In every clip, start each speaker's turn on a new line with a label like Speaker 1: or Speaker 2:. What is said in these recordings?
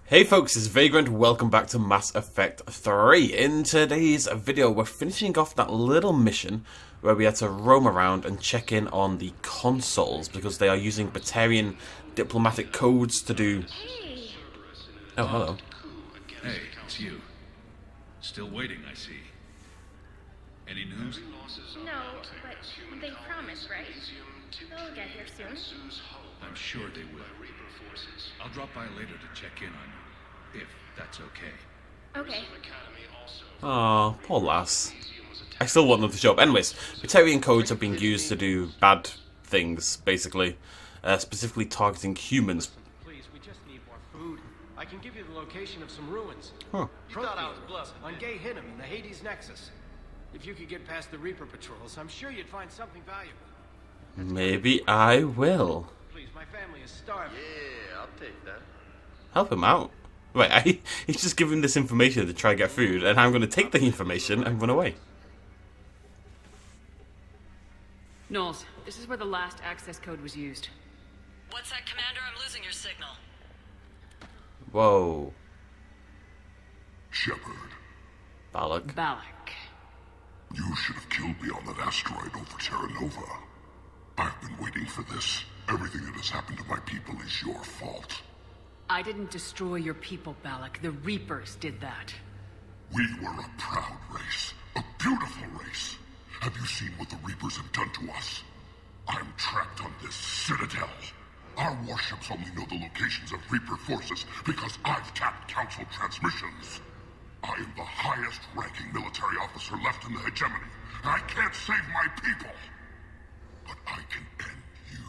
Speaker 1: Hey folks, it's Vagrant. Welcome back to Mass Effect 3. In today's video, we're finishing off that little mission where we had to roam around and check in on the consoles because they are using Batarian diplomatic codes to do... Oh, hello.
Speaker 2: Hey, it's you. Still waiting, I see. Any news?
Speaker 3: No, but they promised, right? They'll get here soon.
Speaker 2: I'm sure they will. I'll drop by later to check in on you, if that's okay.
Speaker 3: Okay.
Speaker 1: Aw, poor lass. I still want them to show up. Anyways, Batarian codes have been used to do bad things, basically. Specifically targeting humans.
Speaker 4: Please, we just need more food. I can give you the location of some ruins.
Speaker 1: Huh.
Speaker 4: You thought I was bluffing. On Gay Hinnom in the Hades Nexus. If you could get past the Reaper patrols, I'm sure you'd find something valuable.
Speaker 1: Maybe I will.
Speaker 4: Please, my family is starving.
Speaker 5: Yeah, I'll take that.
Speaker 1: Help him out. Wait, he's just giving this information to try and get food, and I'm going to take the information and run away.
Speaker 6: Knowles, this is where the last access code was used.
Speaker 7: What's that, Commander? I'm losing your signal.
Speaker 1: Whoa.
Speaker 8: Shephard,
Speaker 1: Balak.
Speaker 6: Balak.
Speaker 8: you should have killed me on that asteroid over Terra Nova. I've been waiting for this. Everything that has happened to my people is your fault.
Speaker 6: I didn't destroy your people, Balak. The Reapers did that.
Speaker 8: We were a proud race, a beautiful race. Have you seen what the Reapers have done to us? I'm trapped on this citadel. Our warships only know the locations of Reaper forces because I've tapped Council transmissions. I am the highest ranking military officer left in the hegemony, and I can't save my people. But I can end you.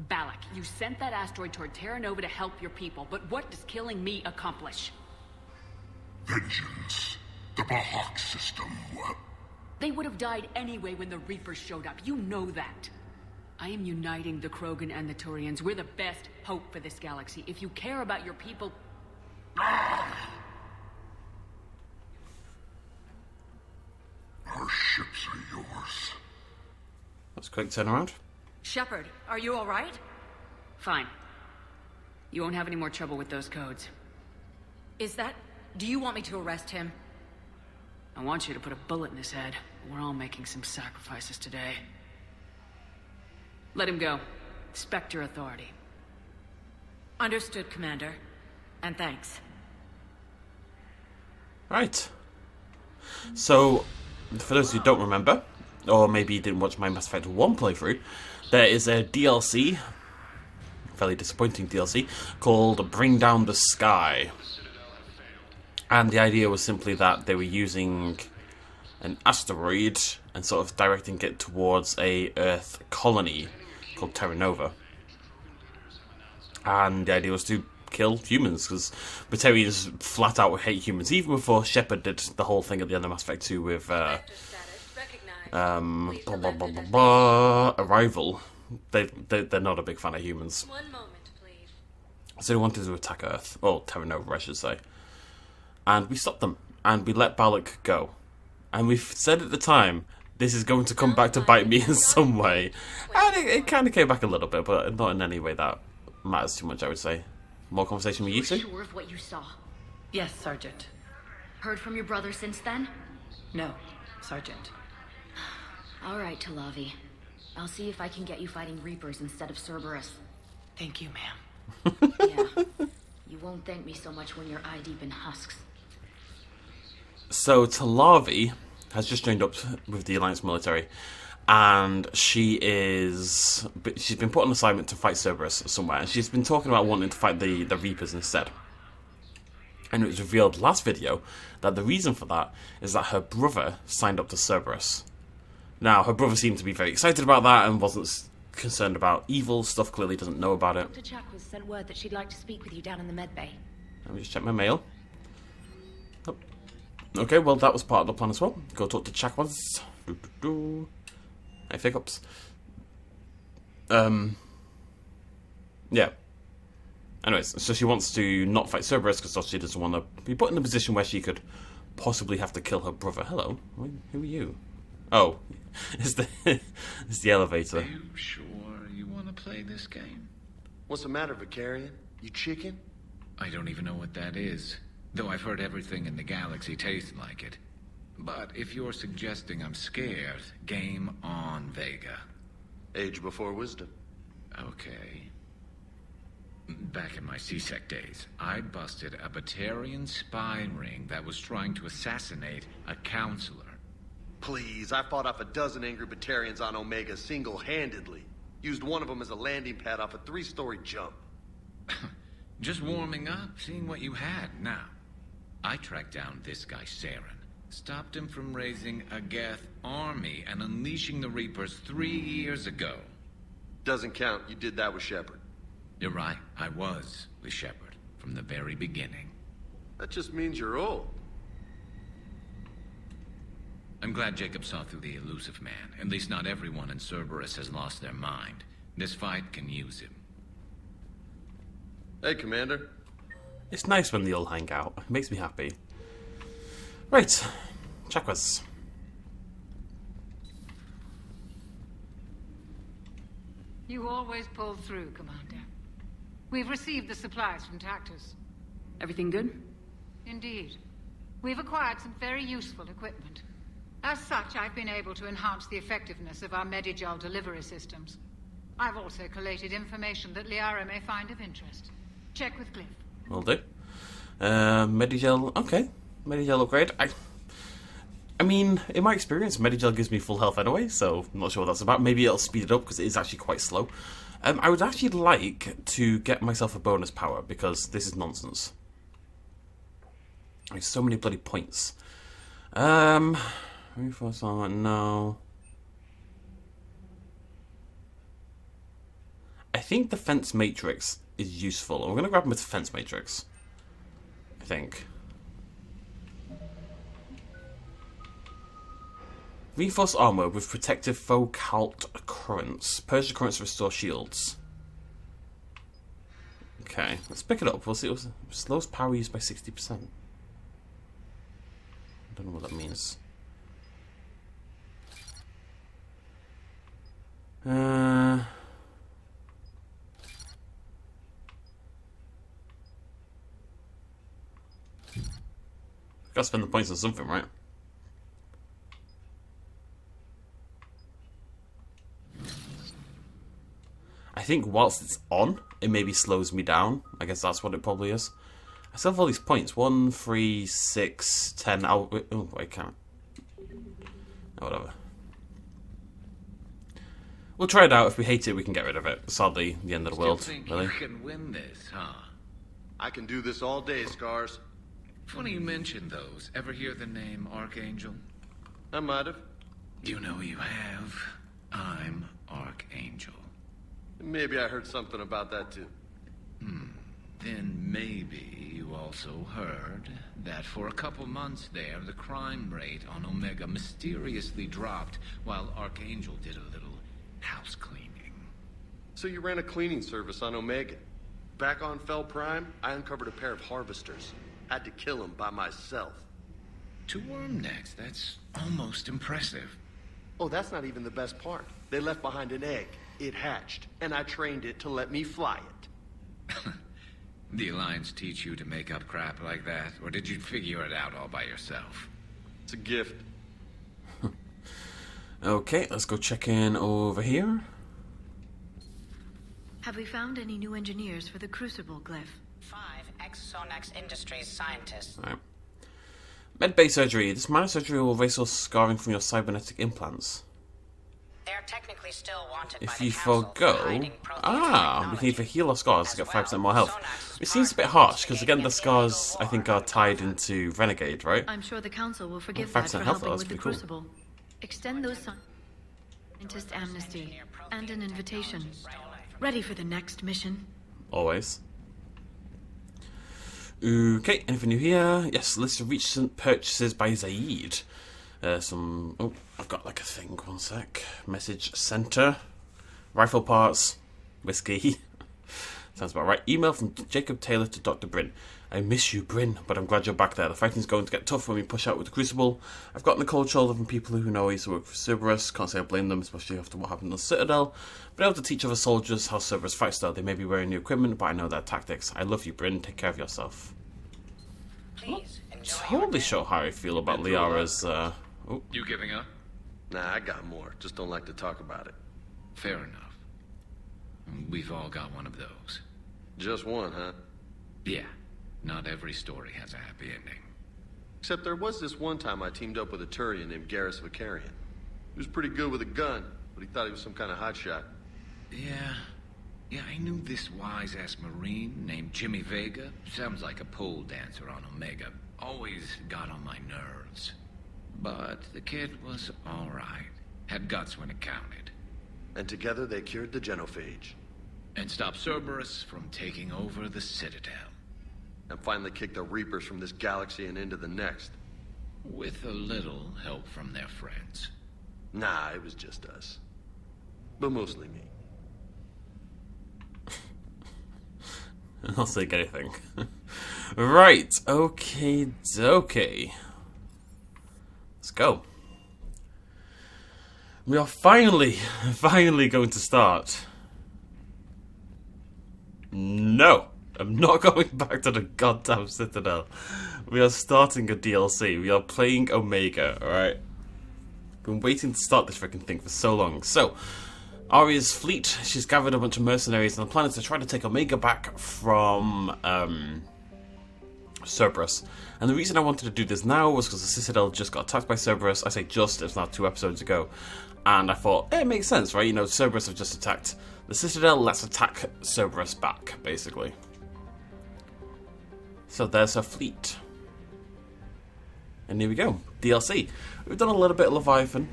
Speaker 6: Balak, you sent that asteroid toward Terra Nova to help your people, but what does killing me accomplish?
Speaker 8: Vengeance. The Bahak system.
Speaker 6: They would have died anyway when the Reapers showed up. You know that. I am uniting the Krogan and the Turians. We're the best hope for this galaxy. If you care about your people...
Speaker 8: Our ships are yours.
Speaker 1: That's a quick turnaround.
Speaker 7: Shephard, are you all right?
Speaker 6: Fine. You won't have any more trouble with those codes.
Speaker 7: Is that... Do you want me to arrest him?
Speaker 6: I want you to put a bullet in his head. We're all making some sacrifices today. Let him go. Respect your authority.
Speaker 7: Understood, Commander. And thanks.
Speaker 1: Right. So, for those who don't remember, or maybe you didn't watch my Mass Effect 1 playthrough, there is a DLC, fairly disappointing DLC, called Bring Down the Sky. And the idea was simply that they were using an asteroid and sort of directing it towards a Earth colony called Terra Nova. And the idea was to kill humans, because Batarians flat out hate humans, even before Shephard did the whole thing at the end of Mass Effect 2 with Arrival. They're not a big fan of humans.
Speaker 7: 1 moment, please.
Speaker 1: So they wanted to attack Earth, or Terra Nova I should say. And we stopped them, and we let Balak go. And we've said at the time, this is going to come back to bite me in some way. And it kind of came back a little bit, but not in any way that matters too much, I would say. More conversation with you two?
Speaker 9: Sure of what you saw?
Speaker 7: Yes, Sergeant.
Speaker 9: Heard from your brother since then?
Speaker 7: No, Sergeant.
Speaker 9: All right, Talavi. I'll see if I can get you fighting Reapers instead of Cerberus.
Speaker 7: Thank you, ma'am.
Speaker 9: Yeah. You won't thank me so much when you're eye-deep in husks.
Speaker 1: So Talavi has just joined up with the Alliance military, and she's been put on assignment to fight Cerberus somewhere, and she's been talking about wanting to fight the Reapers instead. And it was revealed last video that the reason for that is that her brother signed up to Cerberus. Now, her brother seemed to be very excited about that and wasn't concerned about evil stuff, clearly doesn't know about it.
Speaker 9: Dr. Chakwas sent word that she'd like to speak with you down in the medbay.
Speaker 1: Let me just check my mail. Oh. Okay, well that was part of the plan as well. Go talk to Chakwas. Hey, hiccups. Yeah. Anyways, so she wants to not fight Cerberus because she doesn't want to be put in a position where she could possibly have to kill her brother. Hello, who are you? Oh, it's the elevator.
Speaker 2: Are you sure you want to play this game?
Speaker 5: What's the matter, Vicarian? You chicken?
Speaker 2: I don't even know what that is, though I've heard everything in the galaxy tastes like it. But if you're suggesting I'm scared, game on, Vega.
Speaker 5: Age before wisdom.
Speaker 2: Okay. Back in my C-Sec days, I busted a Batarian spy ring that was trying to assassinate a counselor.
Speaker 5: Please, I fought off a dozen angry Batarians on Omega single-handedly. Used one of them as a landing pad off a 3-story jump.
Speaker 2: Just warming up, seeing what you had. Now, I tracked down this guy, Saren. Stopped him from raising a Geth army and unleashing the Reapers 3 years ago.
Speaker 5: Doesn't count. You did that with Shephard.
Speaker 2: You're right. I was with Shephard from the very beginning.
Speaker 5: That just means you're old.
Speaker 2: I'm glad Jacob saw through the elusive man. At least not everyone in Cerberus has lost their mind. This fight can use him.
Speaker 5: Hey, Commander.
Speaker 1: It's nice when they all hang out. It makes me happy. Right. Chakras.
Speaker 10: You always pull through, Commander. We've received the supplies from Tactus.
Speaker 6: Everything good?
Speaker 10: Indeed. We've acquired some very useful equipment. As such, I've been able to enhance the effectiveness of our Medigel delivery systems. I've also collated information that Liara may find of interest. Check with Glyph.
Speaker 1: Will do. Medigel, okay. Medigel upgrade. I mean, in my experience, Medigel gives me full health anyway, so I'm not sure what that's about. Maybe it'll speed it up because it is actually quite slow. I would actually like to get myself a bonus power because this is nonsense. There's so many bloody points. Reinforce armor, no. I think Defense Matrix is useful. I'm going to grab him with Defense Matrix. I think. Reinforced armor with protective focal currents. Purge the currents to restore shields. Okay, let's pick it up. We'll see. It slows power use by 60%. I don't know what that means. Gotta spend the points on something, right? I think whilst it's on, it maybe slows me down. I guess that's what it probably is. I still have all these points. 1, 3, 6, 10. Oh, I can't. Oh, whatever. We'll try it out. If we hate it, we can get rid of it. Sadly, the end of the world.
Speaker 2: Still think
Speaker 1: Really.
Speaker 2: you can win this, huh?
Speaker 5: I can do this all day, Scars.
Speaker 2: Funny you mentioned those. Ever hear the name Archangel?
Speaker 5: I might have.
Speaker 2: You know you have. I'm Archangel.
Speaker 5: Maybe I heard something about that too.
Speaker 2: Then maybe you also heard that for a couple months there, the crime rate on Omega mysteriously dropped while Archangel did a little house cleaning.
Speaker 5: So you ran a cleaning service on Omega. Back on Fel Prime, I uncovered a pair of harvesters. Had to kill them by myself.
Speaker 2: 2 worm necks, that's almost impressive.
Speaker 5: Oh, that's not even the best part. They left behind an egg. It hatched, and I trained it to let me fly it.
Speaker 2: The Alliance teach you to make up crap like that, or did you figure it out all by yourself?
Speaker 5: It's a gift.
Speaker 1: Okay, let's go check in over here.
Speaker 9: Have we found any new engineers for the Crucible, Glyph?
Speaker 11: 5 Exonex Industries scientists.
Speaker 1: Alright. Medbay surgery. This minor surgery will restore scarring from your cybernetic implants.
Speaker 11: They're technically still wanted by
Speaker 1: If
Speaker 11: the
Speaker 1: you
Speaker 11: Council for
Speaker 1: forgo...
Speaker 11: hiding Prothean
Speaker 1: we can either
Speaker 11: technology.
Speaker 1: heal our scars to get 5% more health. It seems a bit harsh, because again the scars, I think, are tied into Renegade, right?
Speaker 9: I'm sure the Council will forgive
Speaker 1: 5%
Speaker 9: that for
Speaker 1: health,
Speaker 9: helping
Speaker 1: that's
Speaker 9: with the
Speaker 1: pretty cool.
Speaker 9: Crucible. Extend those scientist amnesty and an invitation. Ready for the next mission.
Speaker 1: Always. Okay, anything new here? Yes, list of recent purchases by Zaid. Oh, I've got like a thing, 1 sec. Message center. Rifle parts. Whiskey. Sounds about right. Email from Jacob Taylor to Dr. Bryn. I miss you, Bryn, but I'm glad you're back there. The fighting's going to get tough when we push out with the Crucible. I've gotten the cold shoulder from people who know I used to work for Cerberus. Can't say I blame them, especially after what happened on the Citadel. Been able to teach other soldiers how Cerberus fights style. They may be wearing new equipment, but I know their tactics. I love you, Bryn. Take care of yourself.
Speaker 11: Please enjoy.
Speaker 1: Totally sure how I feel about Liara's,
Speaker 2: You giving up?
Speaker 5: Nah, I got more. Just don't like to talk about it.
Speaker 2: Fair enough. We've all got one of those.
Speaker 5: Just one, huh?
Speaker 2: Yeah. Not every story has a happy ending.
Speaker 5: Except there was this one time I teamed up with a Turian named Garrus Vicarian. He was pretty good with a gun, but he thought he was some kind of hotshot.
Speaker 2: Yeah, I knew this wise-ass Marine named Jimmy Vega. Sounds like a pole dancer on Omega. Always got on my nerves. But the kid was alright. Had guts when it counted.
Speaker 5: And together they cured the genophage.
Speaker 2: And stopped Cerberus from taking over the Citadel.
Speaker 5: And finally kicked the Reapers from this galaxy and into the next.
Speaker 2: With a little help from their friends.
Speaker 5: Nah, it was just us. But mostly me.
Speaker 1: I'll say anything. Right, okay, okay. Let's go. We are finally going to start. No, I'm not going back to the goddamn Citadel. We are starting a DLC. We are playing Omega, alright? Been waiting to start this freaking thing for so long. So, Arya's fleet, she's gathered a bunch of mercenaries on the planet to try to take Omega back from Cerberus. And the reason I wanted to do this now was because the Citadel just got attacked by Cerberus. I say just, it's not 2 episodes ago. And I thought, it makes sense, right? You know, Cerberus have just attacked the Citadel, let's attack Cerberus back, basically. So there's her fleet. And here we go, DLC. We've done a little bit of Leviathan,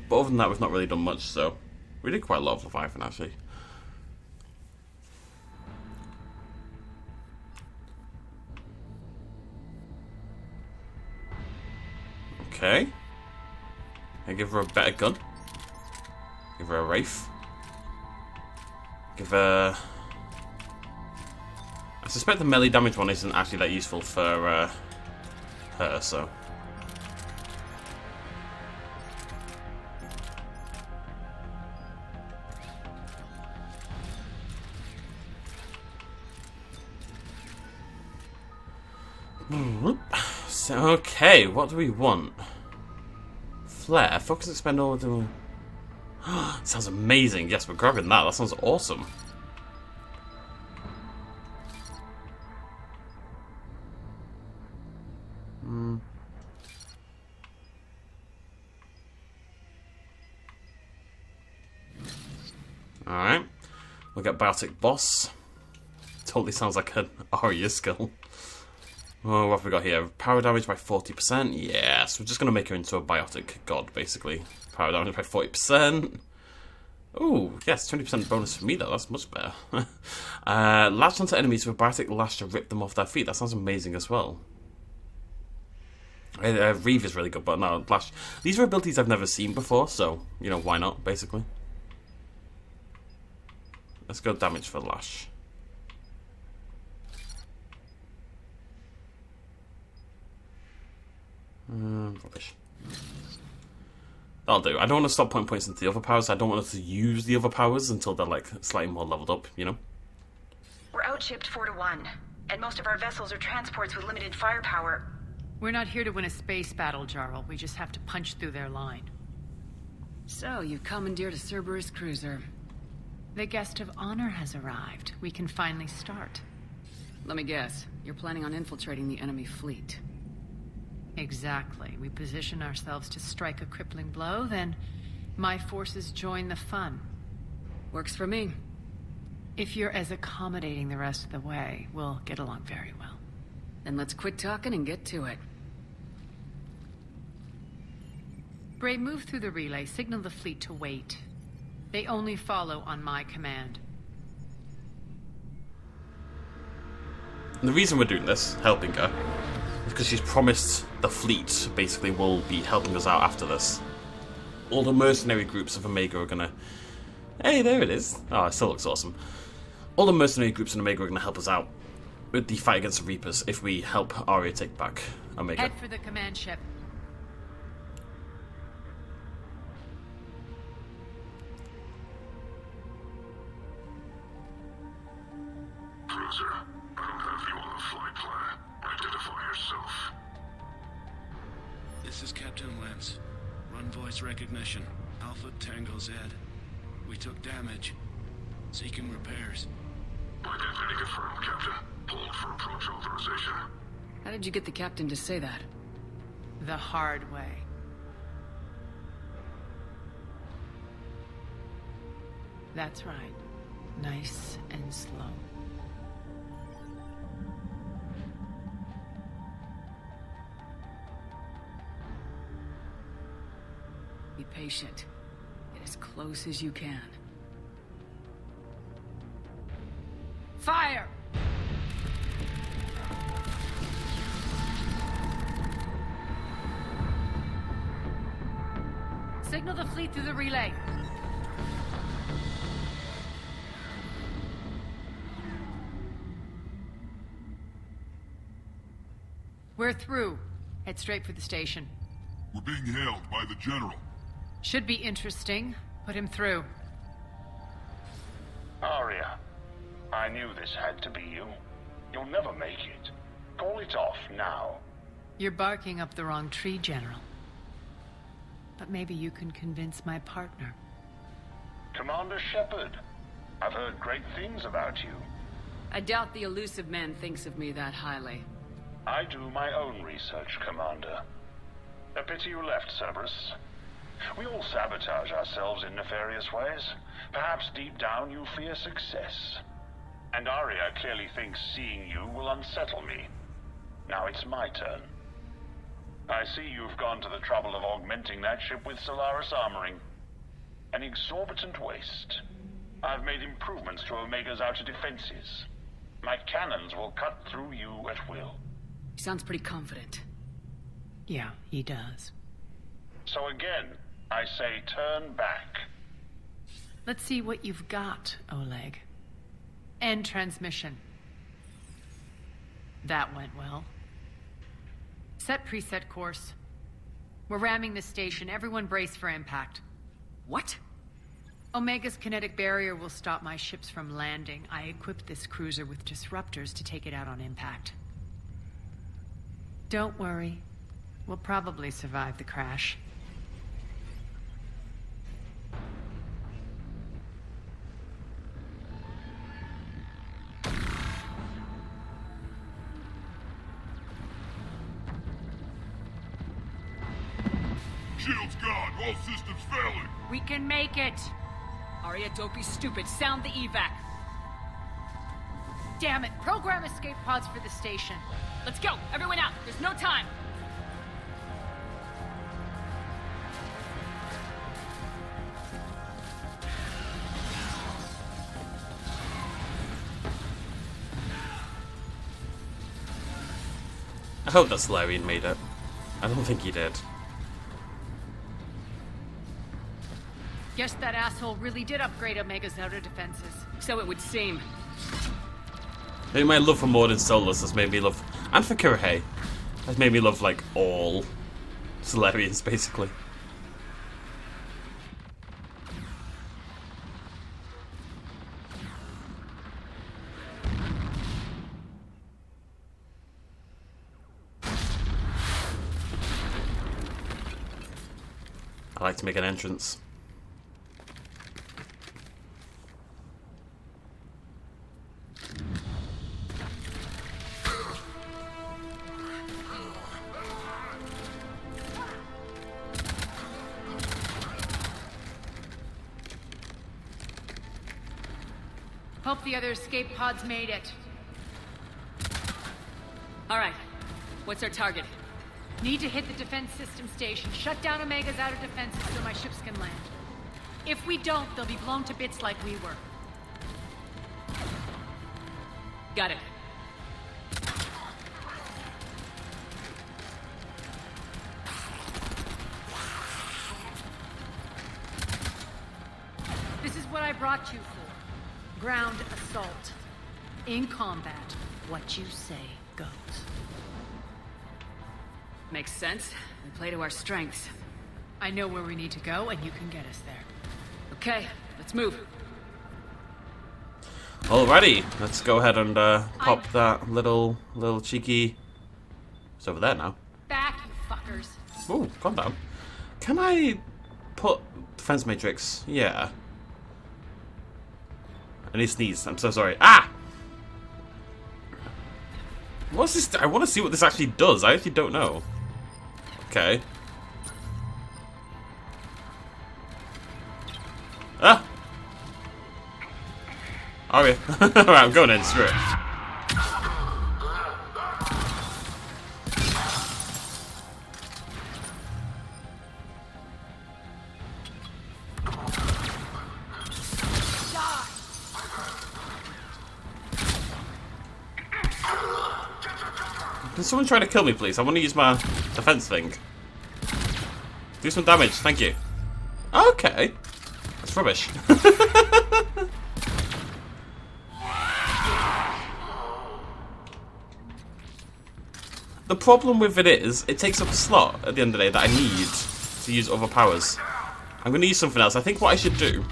Speaker 1: but other than that we've not really done much, so we did quite a lot of Leviathan, actually. Okay. I give her a better gun. Give her a Wraith. Give her... I suspect the melee damage one isn't actually that useful for her, so... So, okay, what do we want? Flare, focus, expend all the... Sounds amazing. Yes, we're grabbing that. That sounds awesome. Alright. We'll get Biotic Boss. Totally sounds like an Arya skill. Oh, what have we got here? Power damage by 40%. Yes, we're just going to make her into a biotic god, basically. Power damage by 40%. Ooh, yes, 20% bonus for me, though. That's much better. Latch onto enemies with biotic lash to rip them off their feet. That sounds amazing as well. Reeve is really good, but no, lash. These are abilities I've never seen before, so, you know, why not, basically. Let's go damage for lash. Rubbish. That'll do. I don't want to stop putting points into the other powers. I don't want us to use the other powers until they're like slightly more leveled up, you know?
Speaker 12: We're outshipped 4-1, and most of our vessels are transports with limited firepower.
Speaker 6: We're not here to win a space battle, Jarl. We just have to punch through their line. So, you've commandeered a Cerberus cruiser. The guest of honor has arrived. We can finally start. Let me guess. You're planning on infiltrating the enemy fleet. Exactly. We position ourselves to strike a crippling blow, then my forces join the fun. Works for me. If you're as accommodating the rest of the way, we'll get along very well. Then let's quit talking and get to it. Bray, move through the relay. Signal the fleet to wait. They only follow on my command.
Speaker 1: And the reason we're doing this, helping her, is because she's promised the fleet basically will be helping us out after this. All the mercenary groups of Omega are gonna... Hey, there it is. Oh, it still looks awesome. all the mercenary groups in Omega are going to help us out with the fight against the Reapers if we help Arya take back Omega.
Speaker 6: Head for the command ship.
Speaker 8: Cruiser, I don't have you on the flight plan. Identify yourself.
Speaker 13: This is Captain Lance. Run voice recognition. Alpha Tango Z. We took damage. Seeking repairs.
Speaker 8: Identity confirmed, Captain. Hold for approach authorization.
Speaker 7: How did you get the captain to say that?
Speaker 6: The hard way. That's right. Nice and slow.
Speaker 7: Be patient. Get as close as you can.
Speaker 6: Fire! Signal the fleet through the relay. We're through. Head straight for the station.
Speaker 8: We're being hailed by the General.
Speaker 6: Should be interesting. Put him through.
Speaker 14: Arya, I knew this had to be you. You'll never make it. Call it off now.
Speaker 6: You're barking up the wrong tree, General. But maybe you can convince my partner.
Speaker 14: Commander Shephard, I've heard great things about you.
Speaker 7: I doubt the elusive man thinks of me that highly.
Speaker 14: I do my own research, Commander. A pity you left, Cerberus. We all sabotage ourselves in nefarious ways. Perhaps deep down you fear success. And Arya clearly thinks seeing you will unsettle me. Now it's my turn. I see you've gone to the trouble of augmenting that ship with Solaris armoring. An exorbitant waste. I've made improvements to Omega's outer defenses. My cannons will cut through you at will.
Speaker 7: He sounds pretty confident.
Speaker 6: Yeah, he does.
Speaker 14: So again, I say turn back.
Speaker 6: Let's see what you've got, Oleg. End transmission. That went well. Set preset course. We're ramming the station. Everyone brace for impact.
Speaker 7: What?
Speaker 6: Omega's kinetic barrier will stop my ships from landing. I equipped this cruiser with disruptors to take it out on impact. Don't worry. We'll probably survive the crash.
Speaker 8: Shield's gone. All systems failing.
Speaker 6: We can make it!
Speaker 7: Arya, don't be stupid. Sound the evac.
Speaker 6: Damn it! Program escape pods for the station.
Speaker 7: Let's go! Everyone out! There's no time!
Speaker 1: I hope that Solarian made it. I don't think he did.
Speaker 6: Guess that asshole really did upgrade Omega's outer defenses.
Speaker 7: So it would seem.
Speaker 1: Maybe my love for Mordin Solus has made me love... And for Kirihei. Has made me love, like, all Solarians, basically. I like to make an entrance.
Speaker 6: Hope the other escape pods made it.
Speaker 7: All right. What's our target?
Speaker 6: Need to hit the defense system station. Shut down Omega's outer defenses so my ships can land. If we don't, they'll be blown to bits like we were.
Speaker 7: Got it.
Speaker 6: This is what I brought you for. Ground assault. In combat, what you say goes. Makes sense. We play to our strengths. I know where we need to go, and you can get us there. Okay, let's move.
Speaker 1: Alrighty, let's go ahead and pop that little cheeky... It's over there now.
Speaker 6: Back, you fuckers.
Speaker 1: Ooh, calm down. Can I put defense matrix? Yeah. I need to sneeze. I'm so sorry. Ah! What's this? I want to see what this actually does. I actually don't know. Okay. Ah! Okay. Alright, I'm going in. Screw it. Can someone try to kill me, please? I want to use my defense thing. Do some damage, thank you. Okay. That's rubbish. The problem with it is, it takes up a slot at the end of the day that I need to use other powers. I'm going to use something else. I think what I should do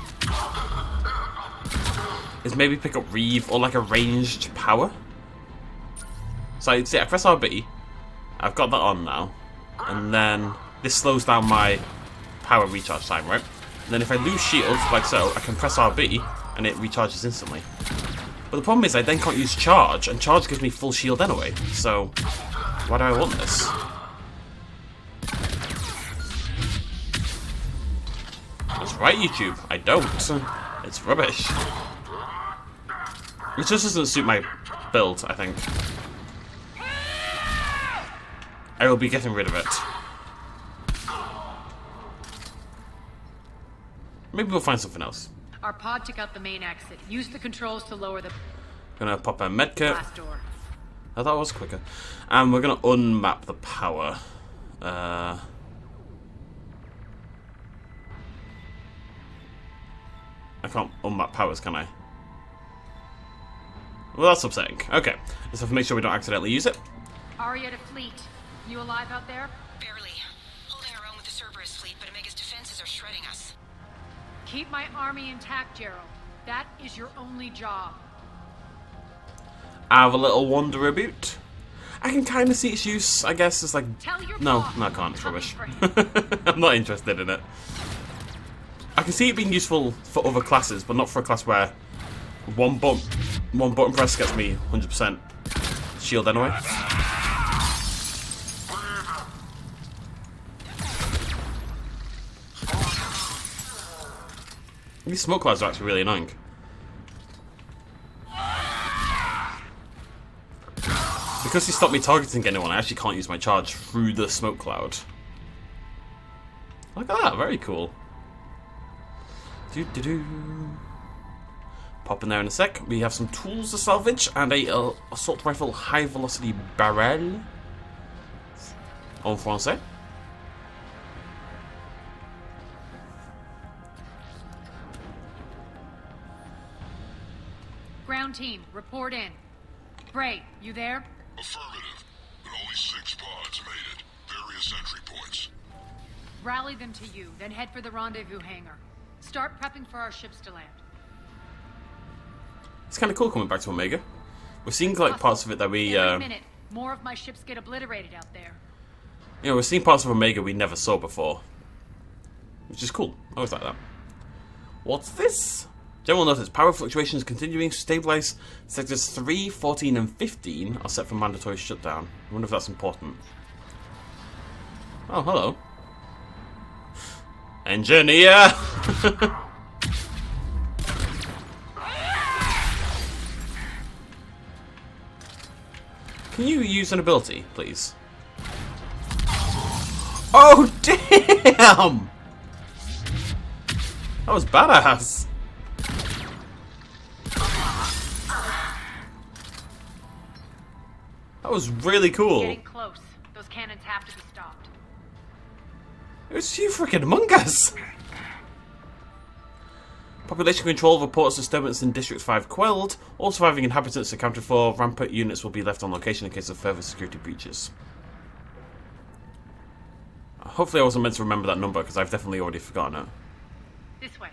Speaker 1: is maybe pick up Reeve or like a ranged power. So I press RB. I've got that on now. And then this slows down my power recharge time, right? And then if I lose shield, like so, I can press RB and it recharges instantly. But the problem is I then can't use charge, and charge gives me full shield anyway. So why do I want this? That's right, YouTube. I don't. It's rubbish. It just doesn't suit my build, I think. I will be getting rid of it. Maybe we'll find something else.
Speaker 6: Our pod took out the main exit. Use the controls to lower the...
Speaker 1: Gonna pop a medkit.
Speaker 6: Glass door.
Speaker 1: I thought it was quicker. And we're gonna unmap the power. I can't unmap powers, can I? Well, that's upsetting. Okay, let's have to make sure we don't accidentally use it.
Speaker 6: Aria to fleet. You alive out there?
Speaker 12: Barely. Holding our own with the Cerberus fleet, but Omega's defenses are shredding us.
Speaker 6: Keep my army intact, Gerald. That is your only job.
Speaker 1: I have a little wonder about. I can kind of see its use, I guess. It's like... No, I can't. It's rubbish. I'm not interested in it. I can see it being useful for other classes, but not for a class where one button press gets me 100% shield anyway. These smoke clouds are actually really annoying. Because he stopped me targeting anyone, I actually can't use my charge through the smoke cloud. Look at that, very cool. Pop in there in a sec. We have some tools to salvage and a assault rifle high velocity barrel. En français.
Speaker 6: Ground team, report in. Bray, you there?
Speaker 8: Affirmative, but only 6 pods made it. Various entry points.
Speaker 6: Rally them to you, then head for the rendezvous hangar. Start prepping for our ships to land.
Speaker 1: It's kind of cool coming back to Omega. We're seeing like parts of it that we...
Speaker 6: Every minute, more of my ships get obliterated out there.
Speaker 1: You know, we're seeing parts of Omega we never saw before. Which is cool. I always like that. What's this? General notice, power fluctuations continuing to stabilize. Sectors 3, 14 and 15 are set for mandatory shutdown. I wonder if that's important. Oh, hello. Engineer! Can you use an ability, please? Oh, damn! That was badass. That was really cool.
Speaker 6: Getting close. Those cannons have to be stopped.
Speaker 1: It was you freaking Among Us. Population control reports disturbance in District 5 quelled. All surviving inhabitants accounted for. Rampart units will be left on location in case of further security breaches. Hopefully I wasn't meant to remember that number, because I've definitely already forgotten it.
Speaker 6: This way.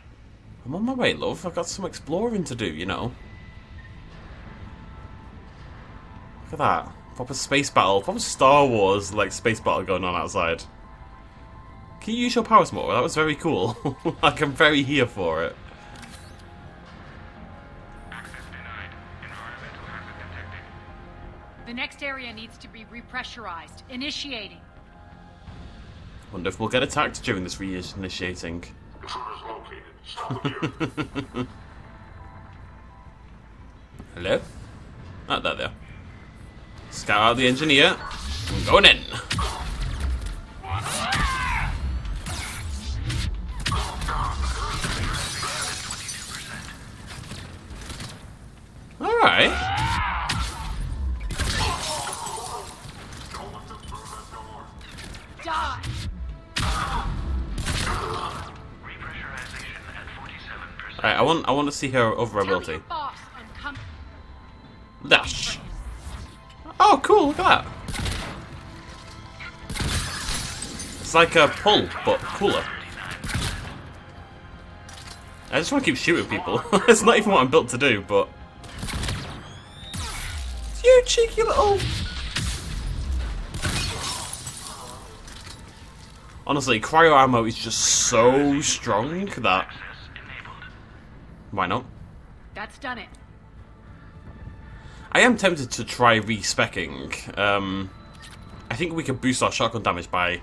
Speaker 1: I'm on my way, love. I've got some exploring to do, you know. Look at that. Proper space battle. Proper Star Wars, like, space battle going on outside. Can you use your powers more? That was very cool. Like, I'm very here for it.
Speaker 6: The next area needs to be repressurized. Initiating.
Speaker 1: Wonder if we'll get attacked during this reinitiating. Hello? Ah, there. Scout out the engineer. I'm going in. Alright.
Speaker 6: Die!
Speaker 1: Alright, I want to see her overability. Dash. Oh, cool! Look at that. It's like a pull, but cooler. I just want to keep shooting people. It's not even what I'm built to do, but you cheeky little. Honestly, cryo ammo is just so strong that. Why not?
Speaker 6: That's done it.
Speaker 1: I am tempted to try respecking. I think we could boost our shotgun damage by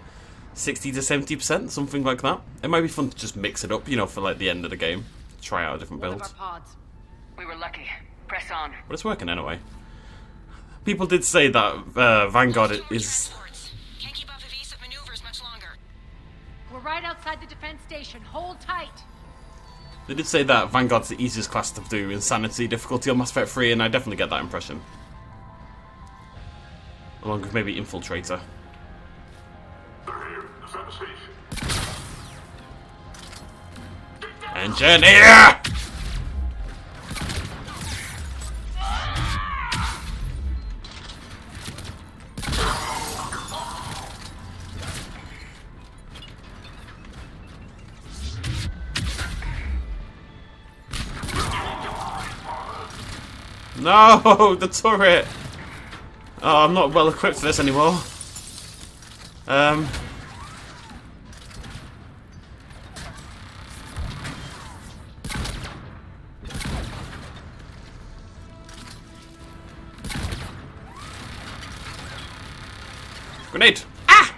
Speaker 1: 60 to 70%, something like that. It might be fun to just mix it up, you know, for like the end of the game. Try out a different build.
Speaker 7: We were lucky. Press on.
Speaker 1: But it's working anyway. People did say that Vanguard is.
Speaker 12: Can't keep up evasive maneuvers much longer.
Speaker 6: We're right outside the defense station. Hold tight.
Speaker 1: They did say that Vanguard's the easiest class to do Insanity difficulty on Mass Effect 3, and I definitely get that impression. Along with maybe Infiltrator. Engineer! No, the turret! Oh, I'm not well equipped for this anymore. Grenade! Ah!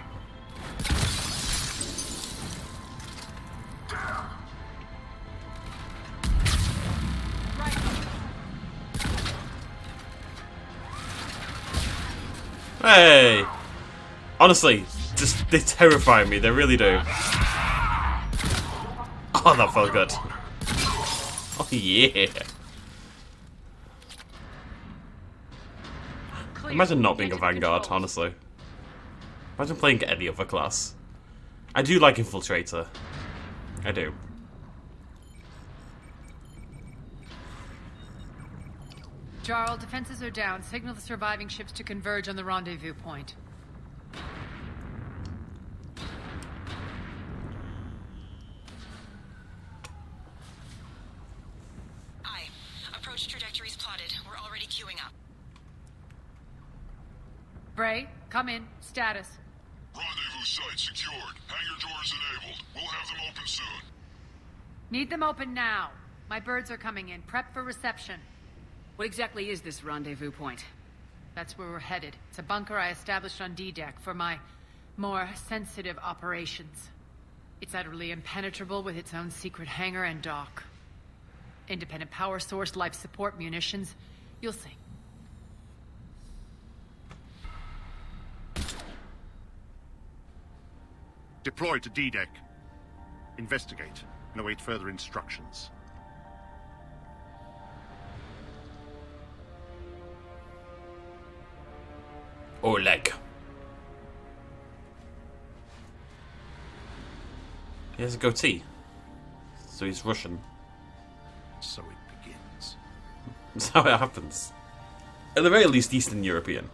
Speaker 1: Hey! Honestly, just they terrify me, they really do. Oh, that felt good. Oh, yeah. Imagine not being a Vanguard, honestly. Imagine playing any other class. I do like Infiltrator. I do.
Speaker 6: Jarl, defenses are down. Signal the surviving ships to converge on the rendezvous point.
Speaker 12: Aye. Approach trajectories plotted. We're already queuing up.
Speaker 6: Bray, come in. Status.
Speaker 8: Rendezvous site secured. Hangar doors enabled. We'll have them open soon.
Speaker 6: Need them open now. My birds are coming in. Prep for reception.
Speaker 7: What exactly is this rendezvous point?
Speaker 6: That's where we're headed. It's a bunker I established on D-Deck for my more sensitive operations. It's utterly impenetrable with its own secret hangar and dock. Independent power source, life support, munitions. You'll see.
Speaker 15: Deploy to D-Deck. Investigate and await further instructions.
Speaker 1: Oleg. He has a goatee. So he's Russian.
Speaker 13: so it begins.
Speaker 1: That's how it happens. At the very least, Eastern European.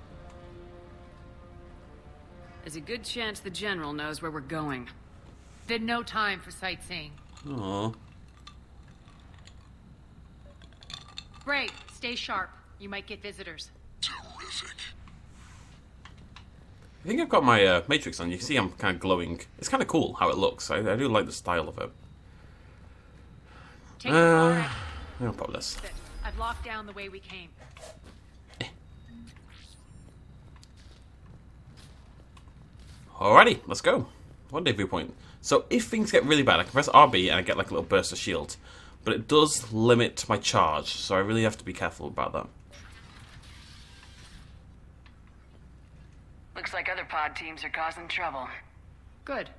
Speaker 6: There's a good chance the General knows where we're going. Then no time for sightseeing.
Speaker 1: Aww.
Speaker 6: Great. Stay sharp. You might get visitors.
Speaker 8: Terrific.
Speaker 1: I think I've got my matrix on. You can see I'm kind of glowing. It's kind of cool how it looks. I do like the style of it.
Speaker 6: Take the car.
Speaker 1: I'll pop this.
Speaker 6: I've locked down the way we came.
Speaker 1: Alrighty, let's go. Rendezvous point. So if things get really bad, I can press RB and I get like a little burst of shield. But it does limit my charge, so I really have to be careful about that.
Speaker 7: Looks like other pod teams are causing trouble.
Speaker 6: Good.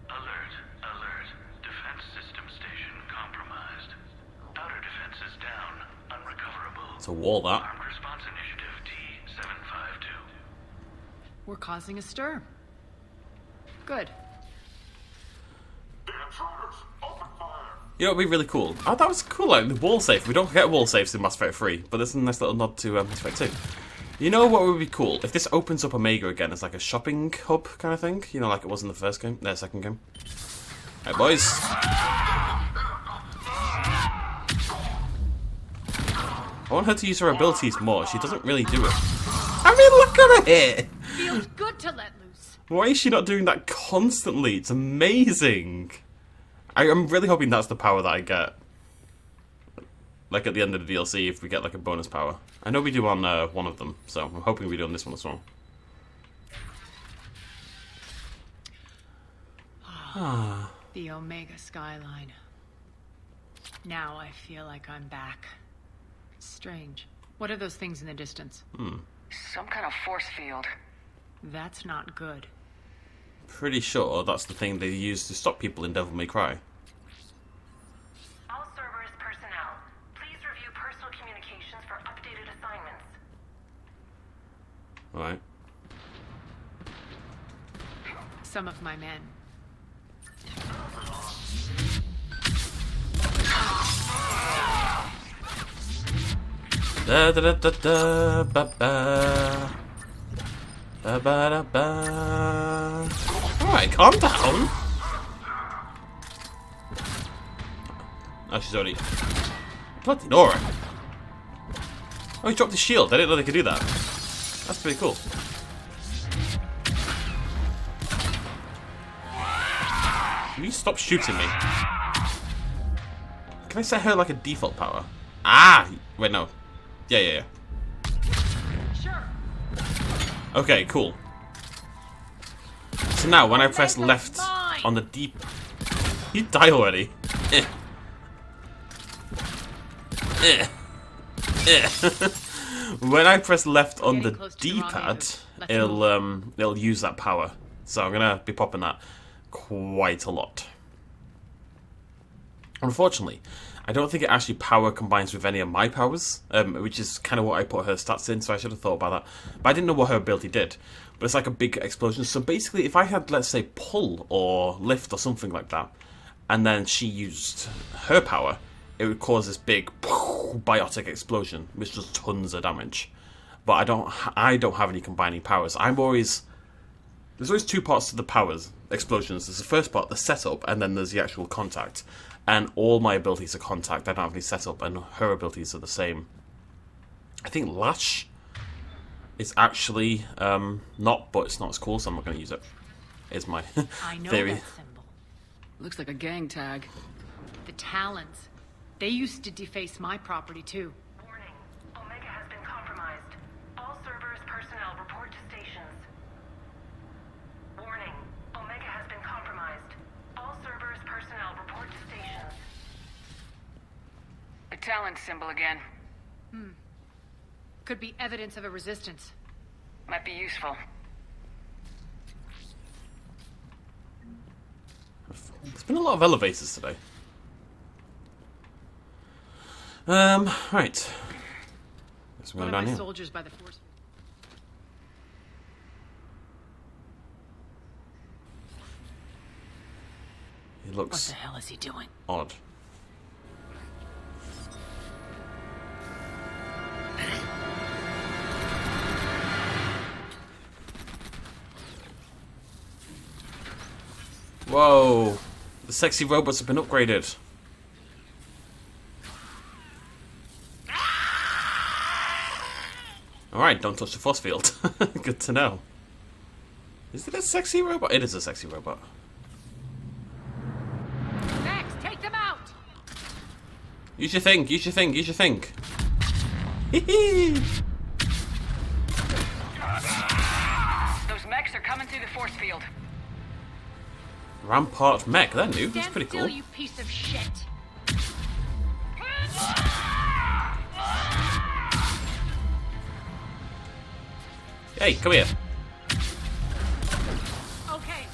Speaker 14: Alert, alert. Defense system station compromised. Outer defense is down. Unrecoverable.
Speaker 1: It's a wall, that.
Speaker 14: Armed response initiative T-752.
Speaker 6: We're causing a stir. Good.
Speaker 1: You know, it'd be really cool. Oh, that was cool, like the wall safe. We don't get wall safes in Mass Effect 3, but there's a nice little nod to Mass Effect 2. You know what would be cool? If this opens up Omega again as like a shopping hub kind of thing. You know, like it was in the first game, the second game. Alright, boys. I want her to use her abilities more. She doesn't really do it. I mean, look at it!
Speaker 6: Feels good to let loose.
Speaker 1: Why is she not doing that constantly? It's amazing. I'm really hoping that's the power that I get. Like at the end of the DLC, if we get like a bonus power. I know we do on one of them, so I'm hoping we do on this one as well.
Speaker 6: The Omega skyline. Now I feel like I'm back. Strange. What are those things in the distance?
Speaker 7: Some kind of force field.
Speaker 6: That's not good.
Speaker 1: Pretty sure that's the thing they use to stop people in Devil May Cry.
Speaker 12: All Cerberus personnel, please review personal communications for updated assignments.
Speaker 1: Alright.
Speaker 6: Some of my men.
Speaker 1: Da da da da da ba ba. Ba ba da ba. Alright, calm down. Oh, she's already. Bloody Nora. Oh, he dropped his shield. I didn't know they could do that. That's pretty cool. Can you stop shooting me? Can I set her like a default power? Ah! Wait, no. Yeah.
Speaker 6: Sure.
Speaker 1: Okay, cool. So now, when I press left on the deep... You die already. When I press left on the D-pad, it'll use that power. So I'm gonna be popping that quite a lot. Unfortunately, I don't think it actually power combines with any of my powers, which is kind of what I put her stats in, so I should have thought about that. But I didn't know what her ability did. But it's like a big explosion. So basically, if I had, let's say, pull or lift or something like that, and then she used her power, it would cause this big biotic explosion, which does tons of damage. But I don't have any combining powers. There's always two parts to the powers explosions. There's the first part, the setup, and then there's the actual contact. And all my abilities are contact. I don't have any setup, and her abilities are the same. I think Lash is actually not, but it's not as cool, so I'm not going to use it. Is my
Speaker 6: I know
Speaker 1: theory.
Speaker 6: that symbol.
Speaker 7: Looks like a gang tag.
Speaker 6: The Talons. They used to deface my property too.
Speaker 12: Warning. Omega has been compromised. All Cerberus personnel report to stations. Warning. Omega has been compromised. All Cerberus personnel report to stations.
Speaker 7: The Talon symbol again.
Speaker 6: Could be evidence of a resistance.
Speaker 7: Might be useful.
Speaker 1: There's been a lot of elevators today. Right. Guess we're going
Speaker 6: One of
Speaker 1: down
Speaker 6: my
Speaker 1: here.
Speaker 6: soldiers by the force.
Speaker 1: He looks...
Speaker 6: What the hell is he doing?
Speaker 1: Odd. Whoa! The sexy robots have been upgraded. Alright, don't touch the force field. Good to know. Is it a sexy robot? It is a sexy robot.
Speaker 6: Max, take them out!
Speaker 1: Use your thing, use your thing, use your thing. Hee.
Speaker 7: Those mechs are coming through the force field.
Speaker 1: Rampart mech, they're new. That's pretty
Speaker 6: Stand
Speaker 1: cool.
Speaker 6: still, you piece of shit.
Speaker 1: Hey, come here.
Speaker 6: Okay.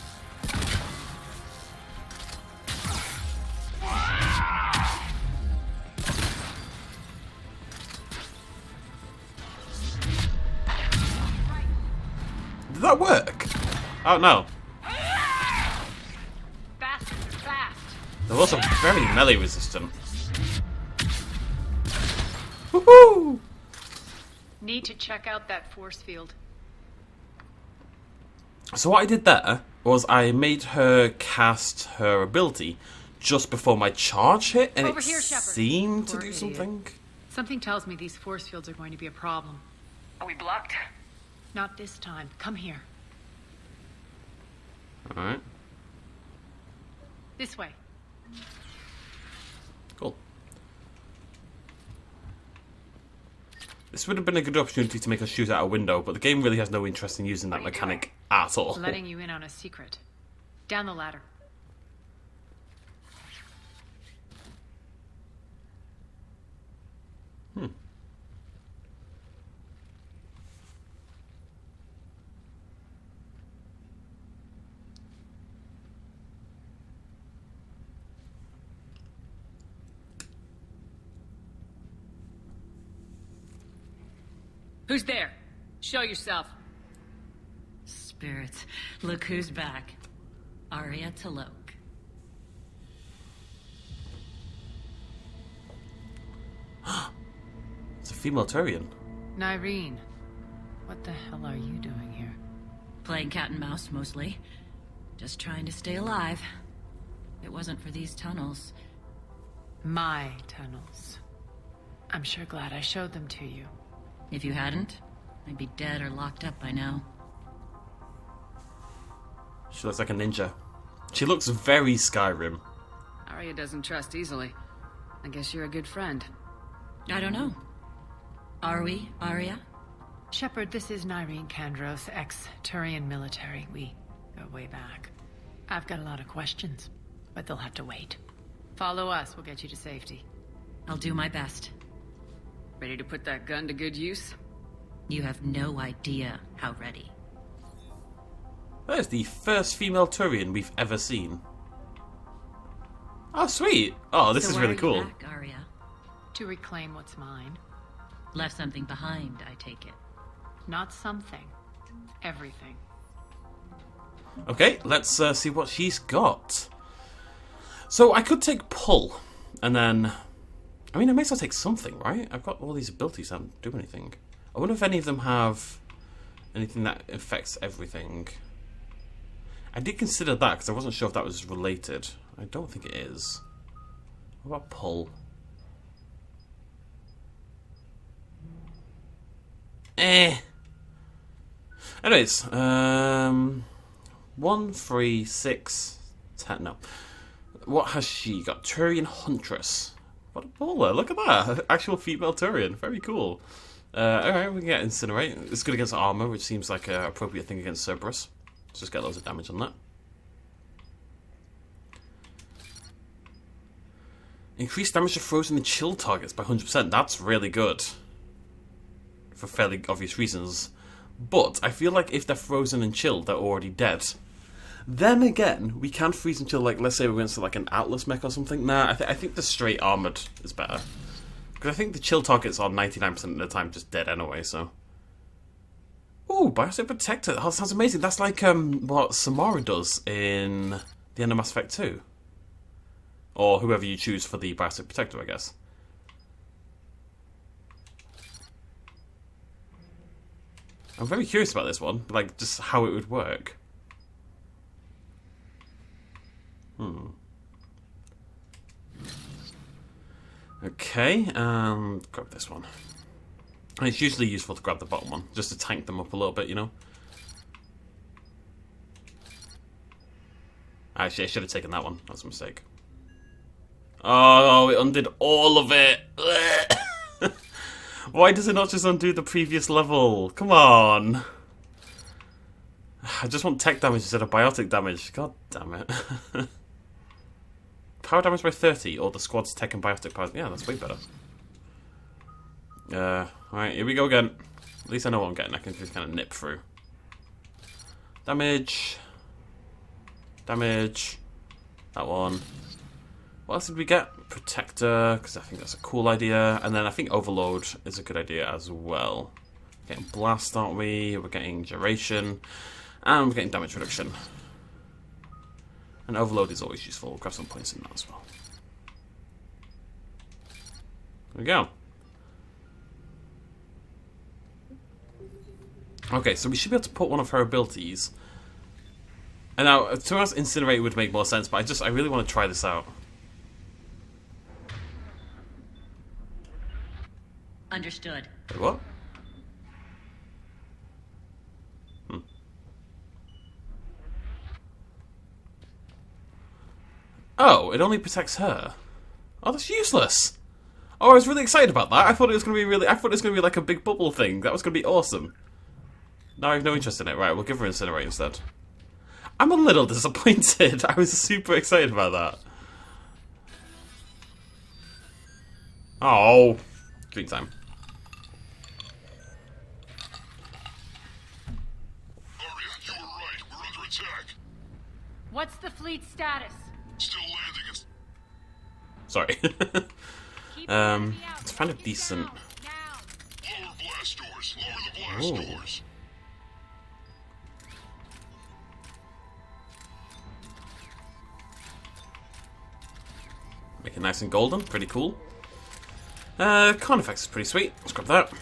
Speaker 1: Did that work? Oh no.
Speaker 6: Bastards are fast.
Speaker 1: They're also very melee resistant. Woohoo!
Speaker 6: Need to check out that force field.
Speaker 1: So what I did there was I made her cast her ability just before my charge hit, and
Speaker 6: Over
Speaker 1: it
Speaker 6: here, Shephard.
Speaker 1: seemed to
Speaker 6: Poor
Speaker 1: do
Speaker 6: idiot.
Speaker 1: something.
Speaker 6: Something tells me these force fields are going to be a problem.
Speaker 7: Are we blocked?
Speaker 6: Not this time. Come here.
Speaker 1: Alright,
Speaker 6: This way.
Speaker 1: cool. This would have been a good opportunity to make us shoot out a window, but the game really has no interest in using that mechanic at all.
Speaker 6: Letting you in on a secret. Down the ladder.
Speaker 7: Who's there? Show yourself.
Speaker 16: Spirits, look who's back. Arya Talok.
Speaker 1: It's a female Turian.
Speaker 6: Nyreen, what the hell are you doing here?
Speaker 16: Playing cat and mouse, mostly. Just trying to stay alive. If it wasn't for these tunnels.
Speaker 6: My tunnels. I'm sure glad I showed them to you.
Speaker 16: If you hadn't, I'd be dead or locked up by now.
Speaker 1: She looks like a ninja. She looks very Skyrim.
Speaker 7: Arya doesn't trust easily. I guess you're a good friend.
Speaker 16: I don't know. Are we, Arya?
Speaker 6: Shephard, this is Nyreen Kandros, ex-Turian military. We go way back. I've got a lot of questions, but they'll have to wait. Follow us, we'll get you to safety.
Speaker 16: I'll do my best.
Speaker 7: Ready to put that gun to good use?
Speaker 16: You have no idea how ready.
Speaker 1: That is the first female Turian we've ever seen. Oh, sweet. Oh, this
Speaker 16: So
Speaker 1: is
Speaker 16: why
Speaker 1: really
Speaker 16: are you
Speaker 1: cool.
Speaker 16: back, Arya?
Speaker 6: To reclaim what's mine.
Speaker 16: Left something behind, I take it.
Speaker 6: Not something. Everything.
Speaker 1: Okay, let's see what she's got. So I could take pull, and then... I mean, I may as well take something, right? I've got all these abilities that don't do anything. I wonder if any of them have anything that affects everything. I did consider that, because I wasn't sure if that was related. I don't think it is. What about pull? Anyways, 1, 3, 6, 10. No. What has she got? Turian Huntress. What a baller. Look at that. Actual female Turian. Very cool. Alright, we can get Incinerate. It's good against armor, which seems like an appropriate thing against Cerberus. Let's just get loads of damage on that. Increase damage to frozen and chill targets by 100%. That's really good. For fairly obvious reasons. But I feel like if they're frozen and chilled, they're already dead. Then again, we can freeze and chill, like, let's say we're against like an Atlas mech or something. Nah, I think the straight armored is better. Because I think the chill targets are 99% of the time just dead anyway, so. Ooh, Biotic Protector. That sounds amazing. That's like what Samara does in the end of Mass Effect 2. Or whoever you choose for the biotic protector, I guess. I'm very curious about this one, like, just how it would work. Okay, grab this one. And it's usually useful to grab the bottom one, just to tank them up a little bit, you know? Actually, I should have taken that one. That was a mistake. Oh, it undid all of it! Why does it not just undo the previous level? Come on! I just want tech damage instead of biotic damage. God damn it. Power damage by 30, or the squad's tech and biotic power. Yeah, that's way better. Alright, here we go again. At least I know what I'm getting. I can just kind of nip through. Damage. Damage. That one. What else did we get? Protector, because I think that's a cool idea. And then I think Overload is a good idea as well. We're getting Blast, aren't we? We're getting Duration. And we're getting Damage Reduction. And Overload is always useful. We'll grab some points in that as well. There we go. Okay, so we should be able to put one of her abilities. And now, to us, Incinerate would make more sense, but I really want to try this out.
Speaker 16: Understood.
Speaker 1: Wait, what? Oh, it only protects her. Oh, that's useless. Oh, I was really excited about that. I thought it was going to be like a big bubble thing. That was going to be awesome. Now I have no interest in it. Right, we'll give her Incinerate instead. I'm a little disappointed. I was super excited about that. Oh, drink time.
Speaker 8: Arya, you were right. We're under attack.
Speaker 10: What's the fleet status?
Speaker 8: Still landing.
Speaker 1: Sorry. It's kind of decent.
Speaker 8: Lower blast doors. Lower the blast doors.
Speaker 1: Make it nice and golden. Pretty cool. Con effects is pretty sweet. Let's grab that.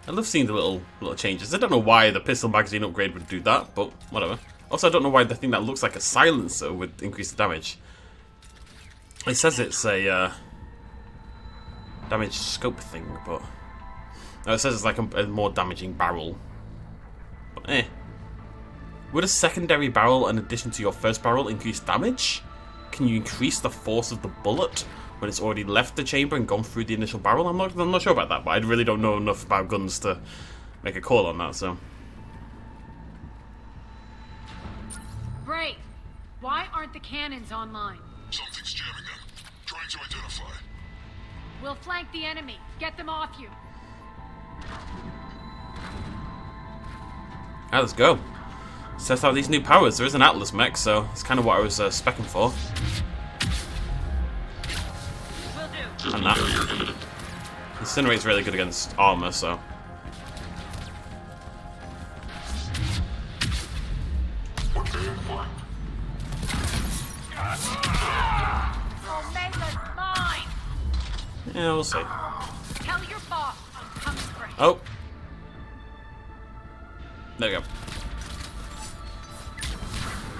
Speaker 1: I love seeing the little changes. I don't know why the pistol magazine upgrade would do that, but whatever. Also, I don't know why the thing that looks like a silencer would increase the damage. It says it's a damage scope thing, but no, it says it's like a more damaging barrel. But eh. Would a secondary barrel in addition to your first barrel increase damage? Can you increase the force of the bullet when it's already left the chamber and gone through the initial barrel? I'm not sure about that, but I really don't know enough about guns to make a call on that, so.
Speaker 10: Great. Why aren't the cannons online?
Speaker 8: Something's jamming them. Trying to identify.
Speaker 10: We'll flank the enemy. Get them off you.
Speaker 1: Ah, let's go. Let's test out these new powers. There is an Atlas mech, so it's kind of what I was spec'ing for. And that. Incinerate's really good against armor, so. Yeah, we'll see.
Speaker 10: Tell your boss I'm coming for him.
Speaker 1: Oh. There we go.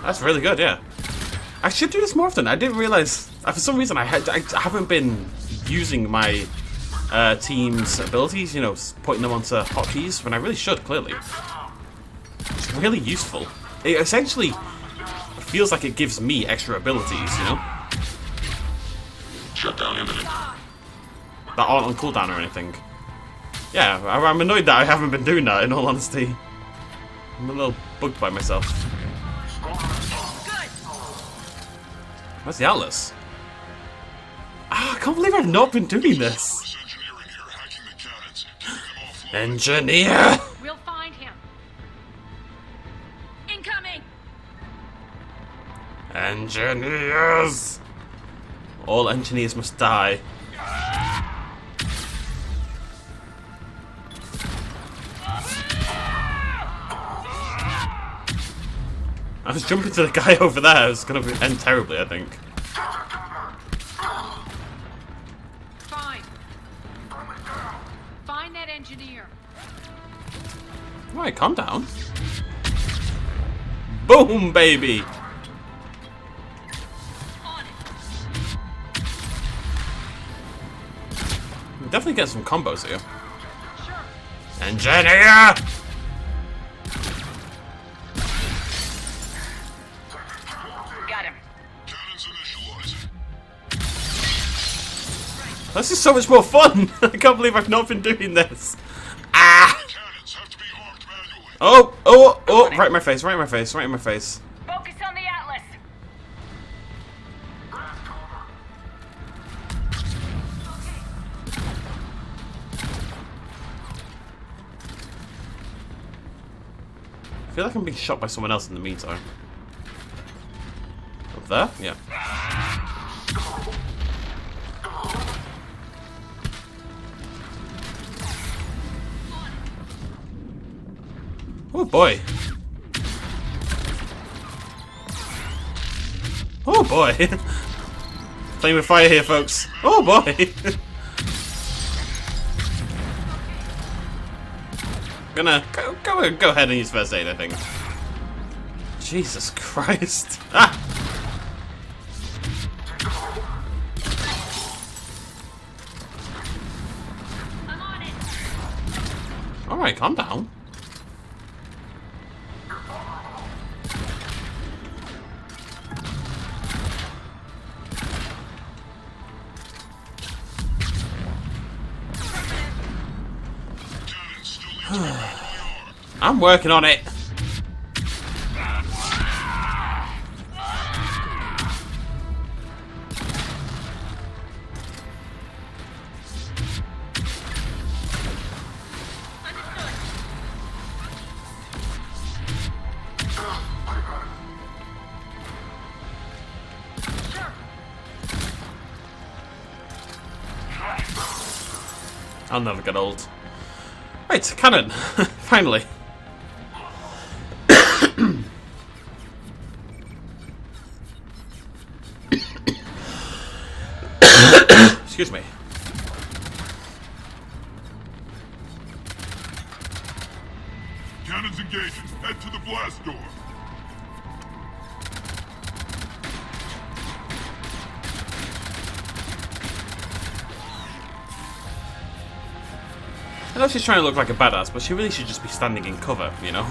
Speaker 1: That's really good, yeah. I should do this more often. I didn't realize. For some reason, I haven't been using my team's abilities, you know, putting them onto hotkeys, when I really should, clearly. It's really useful. It essentially feels like it gives me extra abilities, you know?
Speaker 8: Shut down imminent.
Speaker 1: That aren't on cooldown or anything. Yeah, I'm annoyed that I haven't been doing that, in all honesty. I'm a little bugged by myself. Where's the Atlas? Ah, I can't believe I've not been doing this. Engineer!
Speaker 10: We'll find him. Incoming!
Speaker 1: Engineers! All engineers must die. was jumping to the guy over there. It's going to end terribly, I think.
Speaker 6: Fine. Find that engineer.
Speaker 1: Alright, calm down. Boom, baby! We definitely get some combos here. Engineer!
Speaker 12: Got him.
Speaker 1: This is so much more fun! I can't believe I've not been doing this. Ah! Oh, oh, oh! Right in my face, right in my face, right in my face.
Speaker 12: Focus on the Atlas.
Speaker 1: I feel like I'm being shot by someone else in the meantime. Up there? Yeah. Oh boy. Oh boy. Playing with fire here, folks. Oh boy. Gonna go ahead and use first aid, I think. Jesus Christ. Ah!
Speaker 12: I'm on it.
Speaker 1: Alright, calm down. I'm working on it. I'll never get old. Right, cannon. Finally. Excuse me.
Speaker 8: Cannons engaging. Head to the blast door.
Speaker 1: I know she's trying to look like a badass, but she really should just be standing in cover, you know?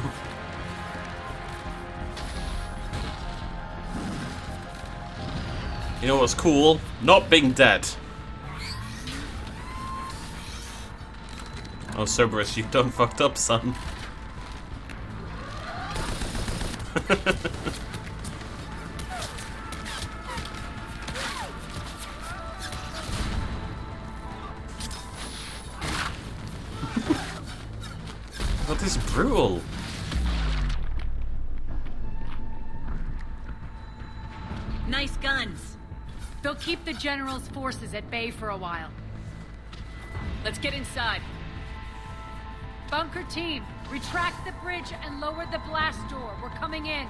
Speaker 1: You know what's cool? Not being dead. Oh, Cerberus, you done fucked up, son. That is brutal.
Speaker 6: Nice guns. They'll keep the General's forces at bay for a while. Let's get inside. Bunker team, retract the bridge and lower the blast door. We're coming in.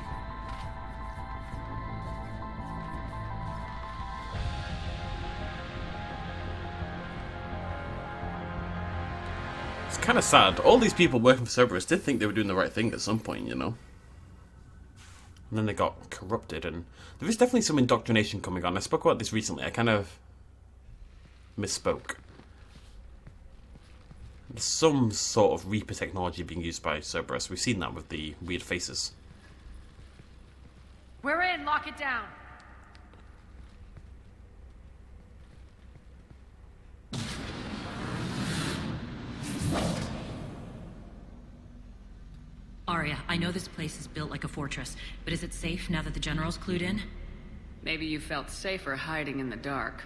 Speaker 1: It's kind of sad. All these people working for Cerberus did think they were doing the right thing at some point, you know? And then they got corrupted, and there is definitely some indoctrination coming on. I spoke about this recently. I kind of misspoke. There's some sort of Reaper technology being used by Cerberus. We've seen that with the weird faces.
Speaker 6: We're in. Lock it down.
Speaker 16: Arya, I know this place is built like a fortress, but is it safe now that the General's clued in?
Speaker 6: Maybe you felt safer hiding in the dark.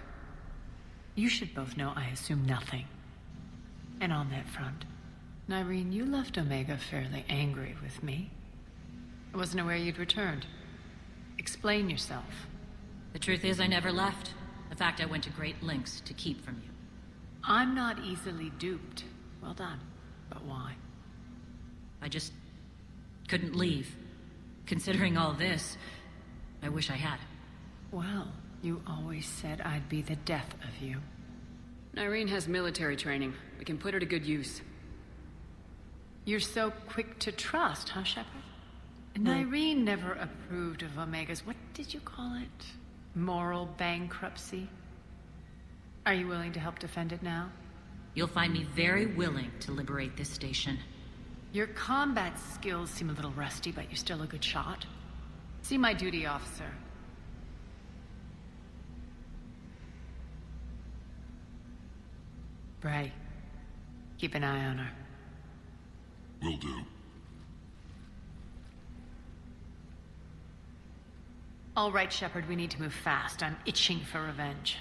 Speaker 6: You should both know I assume nothing. And on that front, Nyreen, you left Omega fairly angry with me. I wasn't aware you'd returned. Explain yourself.
Speaker 16: The truth is I never left. The fact I went to great lengths to keep from you.
Speaker 6: I'm not easily duped. Well done. But why?
Speaker 16: I just couldn't leave. Considering all this, I wish I had.
Speaker 6: Well, you always said I'd be the death of you.
Speaker 17: Irene has military training. We can put her to good use.
Speaker 6: You're so quick to trust, huh, Shephard? Irene never approved of Omega's, what did you call it? Moral bankruptcy? Are you willing to help defend it now?
Speaker 16: You'll find me very willing to liberate this station.
Speaker 6: Your combat skills seem a little rusty, but you're still a good shot. See my duty officer. Bray, keep an eye on her.
Speaker 8: Will do.
Speaker 6: All right, Shephard, we need to move fast. I'm itching for revenge.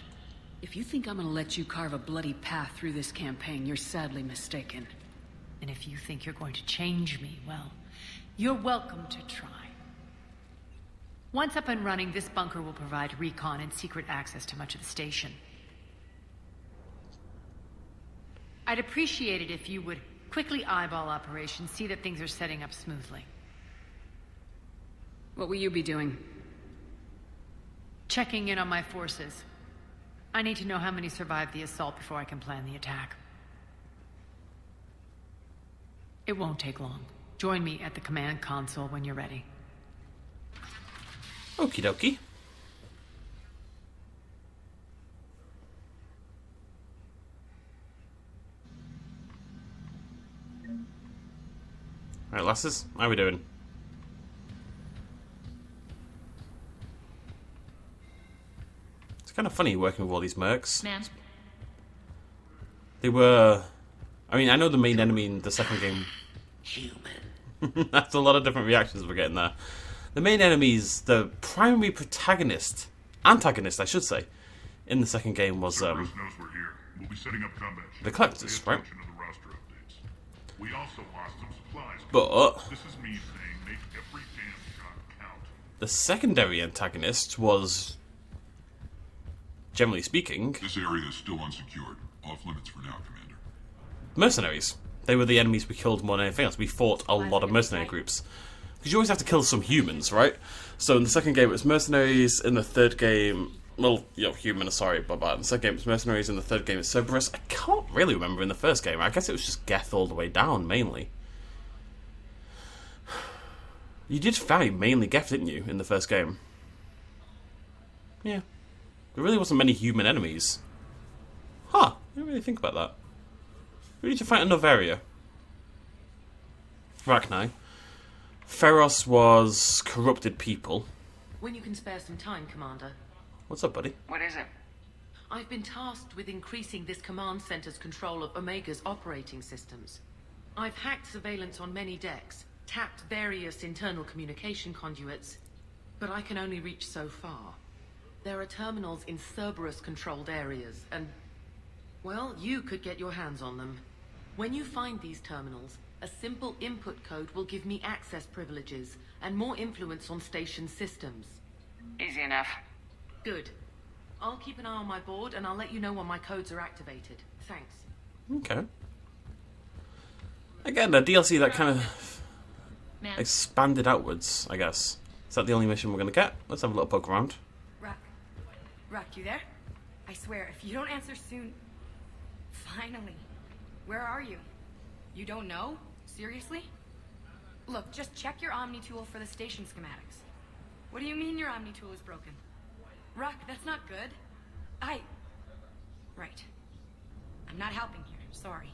Speaker 17: If you think I'm gonna let you carve a bloody path through this campaign, you're sadly mistaken.
Speaker 6: And if you think you're going to change me, well, you're welcome to try. Once up and running, this bunker will provide recon and secret access to much of the station. I'd appreciate it if you would quickly eyeball operations, see that things are setting up smoothly.
Speaker 17: What will you be doing?
Speaker 6: Checking in on my forces. I need to know how many survived the assault before I can plan the attack. It won't take long. Join me at the command console when you're ready.
Speaker 1: Okie dokie. Alright, lasses, how we doing? It's kind of funny working with all these mercs.
Speaker 16: Man.
Speaker 1: They were... I mean, I know the main enemy in the second game...
Speaker 11: Human.
Speaker 1: That's a lot of different reactions we're getting there. The main enemies, the primary protagonist, antagonist I should say, in the second game was
Speaker 8: Knows we're here. We'll be setting up combat.
Speaker 1: the Collectors, right?
Speaker 8: We also lost some supplies.
Speaker 1: But
Speaker 8: This is me saying make every damn shot count.
Speaker 1: the secondary antagonist was, generally speaking,
Speaker 8: This area is still unsecured. Off limits for now, Commander.
Speaker 1: mercenaries. They were the enemies we killed more than anything else. We fought a lot of mercenary groups. Because you always have to kill some humans, right? So in the second game it was mercenaries, in the third game... Well, human, sorry, but in the second game it's mercenaries, in the third game it's Cerberus. I can't really remember in the first game. I guess it was just Geth all the way down, mainly. You did fight mainly Geth, didn't you, in the first game? Yeah. There really wasn't many human enemies. Huh, I didn't really think about that. Who did you fight in Novaria? Rachni. Feros was corrupted people.
Speaker 18: When you can spare some time, Commander.
Speaker 1: What's up, buddy?
Speaker 11: What is it?
Speaker 18: I've been tasked with increasing this command center's control of Omega's operating systems. I've hacked surveillance on many decks, tapped various internal communication conduits, but I can only reach so far. There are terminals in Cerberus-controlled areas, and, well, you could get your hands on them. When you find these terminals, a simple input code will give me access privileges and more influence on station systems.
Speaker 11: Easy enough.
Speaker 18: Good. I'll keep an eye on my board, and I'll let you know when my codes are activated. Thanks.
Speaker 1: Okay. Again, a DLC that kind of expanded outwards, I guess. Is that the only mission we're going to get? Let's have a little poke around.
Speaker 19: Rock, you there? I swear, if you don't answer soon... Finally. Where are you? You don't know? Seriously? Look, just check your Omni tool for the station schematics. What do you mean your Omni tool is broken? Rock, that's not good. Right. I'm not helping here, sorry.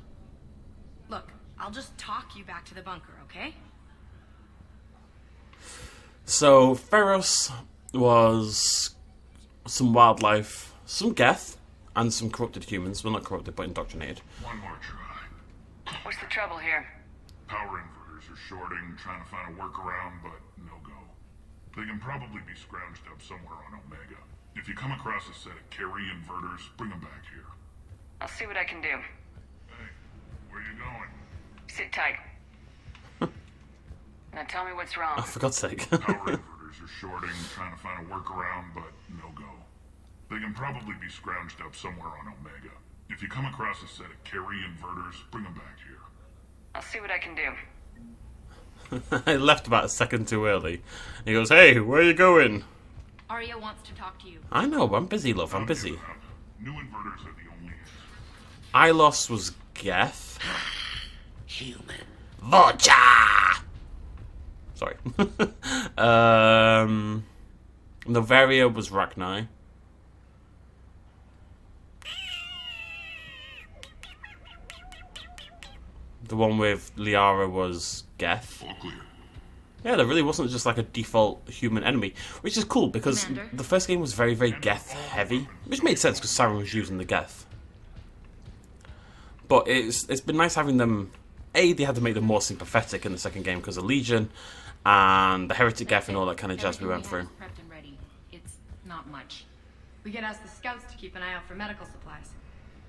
Speaker 19: Look, I'll just talk you back to the bunker, okay?
Speaker 1: So, Feros was some wildlife, some Geth, and some corrupted humans. Well, not corrupted, but indoctrinated.
Speaker 8: One more try.
Speaker 11: What's the trouble here?
Speaker 8: Power inverters are shorting, trying to find a workaround, but no go. They can probably be scrounged up somewhere on Omega. If you come across a set of carry inverters, bring them back here.
Speaker 11: I'll see what I can do.
Speaker 8: Hey, where you going?
Speaker 11: Sit tight. Now tell me what's wrong.
Speaker 1: Oh, for God's sake.
Speaker 8: Power inverters are shorting, trying to find a workaround, but no go. They can probably be scrounged up somewhere on Omega. If you come across a set of carry inverters, bring them back here.
Speaker 11: I'll see what I can do.
Speaker 1: I left about a second too early. He goes, hey, where are you going?
Speaker 9: Arya wants to talk to you.
Speaker 1: I know, I'm busy, love, I'm busy.
Speaker 8: New inverters are the only
Speaker 1: Ilos was Geth.
Speaker 2: Human.
Speaker 1: Voja! Sorry. Novaria was Ragnar. The one with Liara was Geth.
Speaker 8: All clear.
Speaker 1: Yeah, there really wasn't just like a default human enemy, which is cool because
Speaker 9: Commander.
Speaker 1: the first game was very, very Geth heavy, which made sense because Sauron was using the Geth. But it's been nice having them. They had to make them more sympathetic in the second game because of Legion and the Heretic Geth and all that kind of jazz we went through.
Speaker 19: Prepped and ready. It's not much. We can ask the scouts to keep an eye out for medical supplies.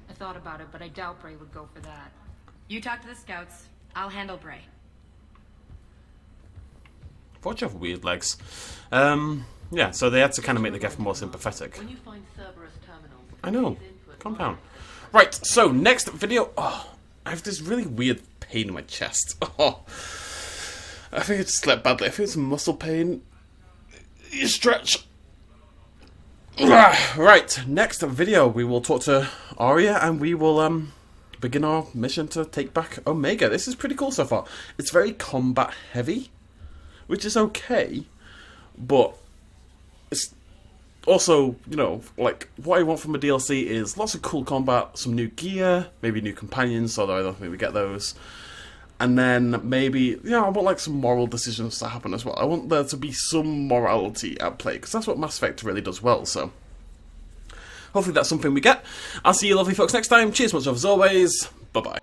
Speaker 10: I thought about it, but I doubt Bray would go for that.
Speaker 19: You talk to the scouts. I'll handle Bray.
Speaker 1: Watch have weird legs. Yeah, so they had to kind of make the Geth more sympathetic.
Speaker 18: When you find Cerberus terminals,
Speaker 1: I know. Calm down. Right, so next video. Oh, I have this really weird pain in my chest. Oh, I think I just slept badly. I think it's muscle pain. You stretch. Right, next video we will talk to Arya and we will begin our mission to take back Omega. This is pretty cool so far. It's very combat heavy, which is okay, but it's also, you know, like, what I want from a DLC is lots of cool combat, some new gear, maybe new companions, although I don't think we get those. And then maybe, I want like some moral decisions to happen as well. I want there to be some morality at play, because that's what Mass Effect really does well, so hopefully that's something we get. I'll see you lovely folks next time. Cheers much love as always. Bye-bye.